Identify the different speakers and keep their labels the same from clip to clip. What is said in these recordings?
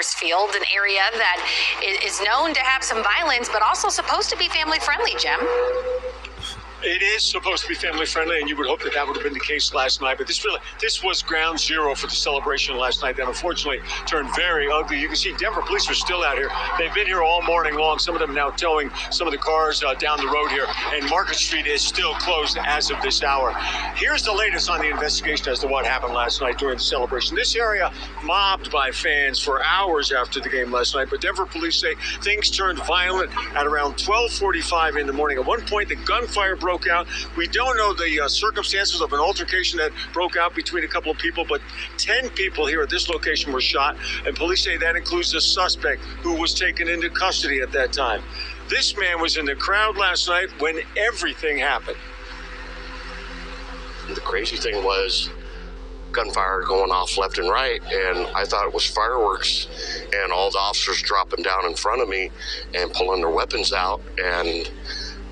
Speaker 1: Coors Field, an area that is known to have some violence, but also supposed to be family friendly, Jim.
Speaker 2: It is supposed to be family friendly, and you would hope that that would have been the case last night. But this was ground zero for the celebration last night that unfortunately turned very ugly. You can see Denver police are still out here. They've been here all morning long, some of them now towing some of the cars down the road here. And Market Street is still closed as of this hour. Here's the latest on the investigation as to what happened last night during the celebration. This area mobbed by fans for hours after the game last night. But Denver police say things turned violent at around 12:45 in the morning. At one point, the gunfire broke out. We don't know the circumstances of an altercation that broke out between a couple of people, but 10 people here at this location were shot, and police say that includes a suspect who was taken into custody at that time. This man was in the crowd last night when everything happened.
Speaker 3: The crazy thing was gunfire going off left and right, and I thought it was fireworks, and all the officers dropping down in front of me and pulling their weapons out. And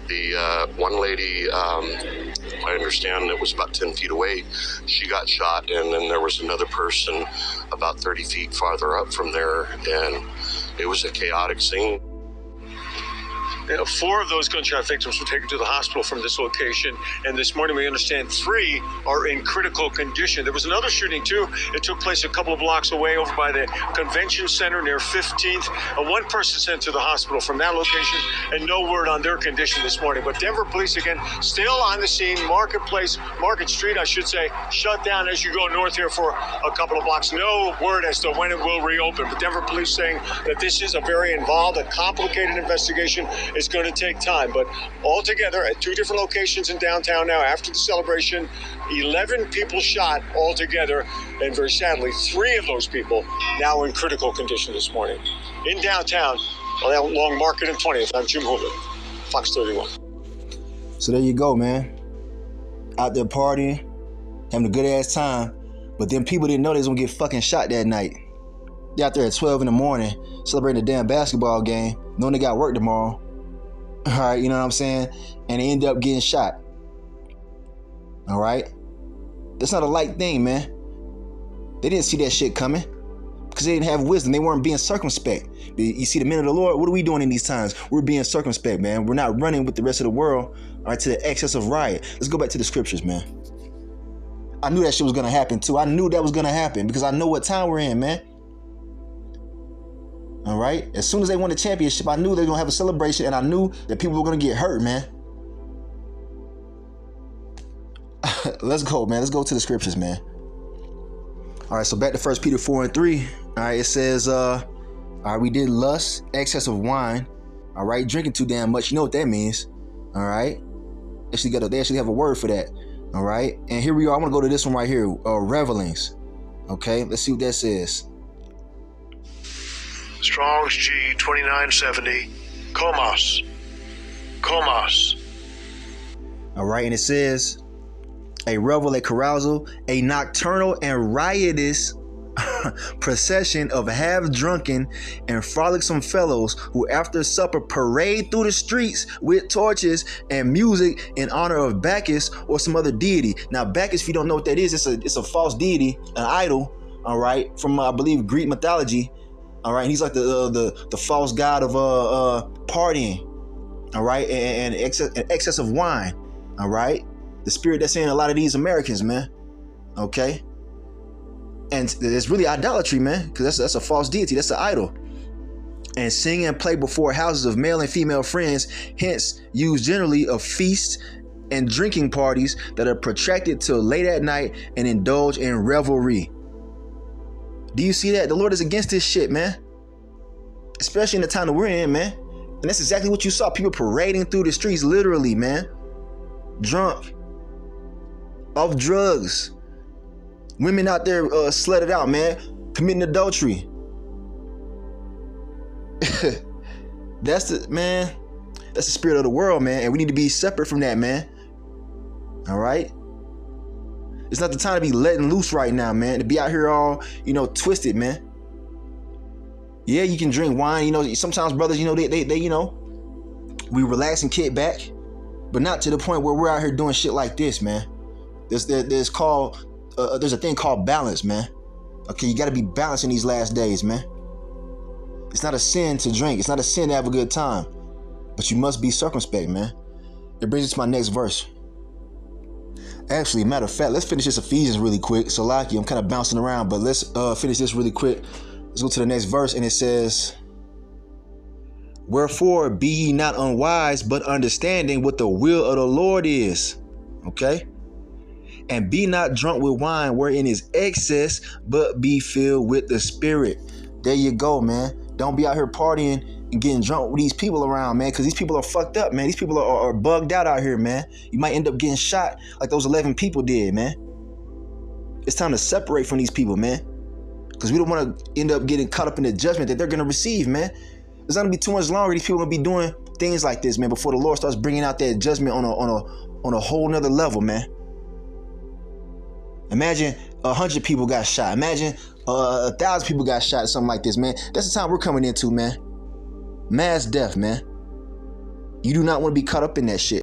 Speaker 3: the one lady, I understand it was about 10 feet away, she got shot, and then there was another person about 30 feet farther up from there, and it was a chaotic scene.
Speaker 2: 4 of those gunshot victims were taken to the hospital from this location, and this morning we understand 3 are in critical condition. There was another shooting too. It took place a couple of blocks away over by the convention center near 15th. One person sent to the hospital from that location, and no word on their condition this morning. But Denver police again still on the scene. Market Street, I should say, shut down as you go north here for a couple of blocks. No word as to when it will reopen. But Denver police saying that this is a very involved and complicated investigation. It's going to take time, but altogether at 2 different locations in downtown now after the celebration, 11 people shot altogether, and very sadly 3 of those people now in critical condition this morning. In downtown along Market and 20th, I'm Jim Hoover, Fox 31.
Speaker 4: So there you go, man. Out there partying, having a good ass time, but then people didn't know they was gonna get fucking shot that night. They out there at 12 in the morning celebrating a damn basketball game, knowing they got work tomorrow. All right, you know what I'm saying? And they end up getting shot. All right? That's not a light thing, man. They didn't see that shit coming because they didn't have wisdom. They weren't being circumspect. You see, the men of the Lord, what are we doing in these times? We're being circumspect, man. We're not running with the rest of the world, all right, to the excess of riot. Let's go back to the scriptures, man. I knew that shit was going to happen, too. I knew that was going to happen because I know what time we're in, man. All right. As soon as they won the championship, I knew they were going to have a celebration, and I knew that people were going to get hurt, man. Let's go, man. Let's go to the scriptures, man. All right. So back to 1 Peter 4:3. All right. It says, all right, we did lust, excess of wine. All right. Drinking too damn much. You know what that means. All right. They actually have a word for that. All right. And here we are. I want to go to this one right here. Revelings. Okay. Let's see what that says.
Speaker 5: Strong's G 2970, Komos.
Speaker 4: All right, and it says, a revel, a carousal, a nocturnal and riotous procession of half-drunken and frolicsome fellows who after supper parade through the streets with torches and music in honor of Bacchus or some other deity. Now, Bacchus, if you don't know what that is, it's a false deity, an idol, all right, from, I believe, Greek mythology. All right, he's like the false god of partying, all right, and excess of wine, all right. The spirit that's in a lot of these Americans, man. Okay, and it's really idolatry, man, because that's a false deity, that's an idol. And sing and play before houses of male and female friends, hence used generally of feasts and drinking parties that are protracted till late at night and indulge in revelry. Do you see that? The Lord is against this shit, man. Especially in the time that we're in, man. And that's exactly what you saw. People parading through the streets, literally, man. Drunk. Off drugs. Women out there slutted out, man. Committing adultery. That's the spirit of the world, man. And we need to be separate from that, man. All right? It's not the time to be letting loose right now, man. To be out here all, twisted, man. Yeah, you can drink wine. Sometimes brothers, they we relax and kick back, but not to the point where we're out here doing shit like this, man. There's a thing called balance, man. Okay, you got to be balanced in these last days, man. It's not a sin to drink. It's not a sin to have a good time. But you must be circumspect, man. It brings us to my next verse. Actually, matter of fact, let's finish this Ephesians really quick. So, Laki, I'm kind of bouncing around, but let's finish this really quick. Let's go to the next verse, and it says, wherefore be ye not unwise, but understanding what the will of the Lord is. Okay? And be not drunk with wine, wherein is excess, but be filled with the Spirit. There you go, man. Don't be out here partying and getting drunk with these people around, man, because these people are fucked up, man. These people are bugged out here, man. You might end up getting shot like those 11 people did, man. It's time to separate from these people, man, because we don't want to end up getting caught up in the judgment that they're going to receive, man. It's not going to be too much longer. These people are going to be doing things like this, man, before the Lord starts bringing out that judgment on a whole nother level, man. Imagine 100 people got shot. Imagine 1,000 people got shot, something like this, man. That's the time we're coming into, man. Mass death, man. You do not want to be caught up in that shit.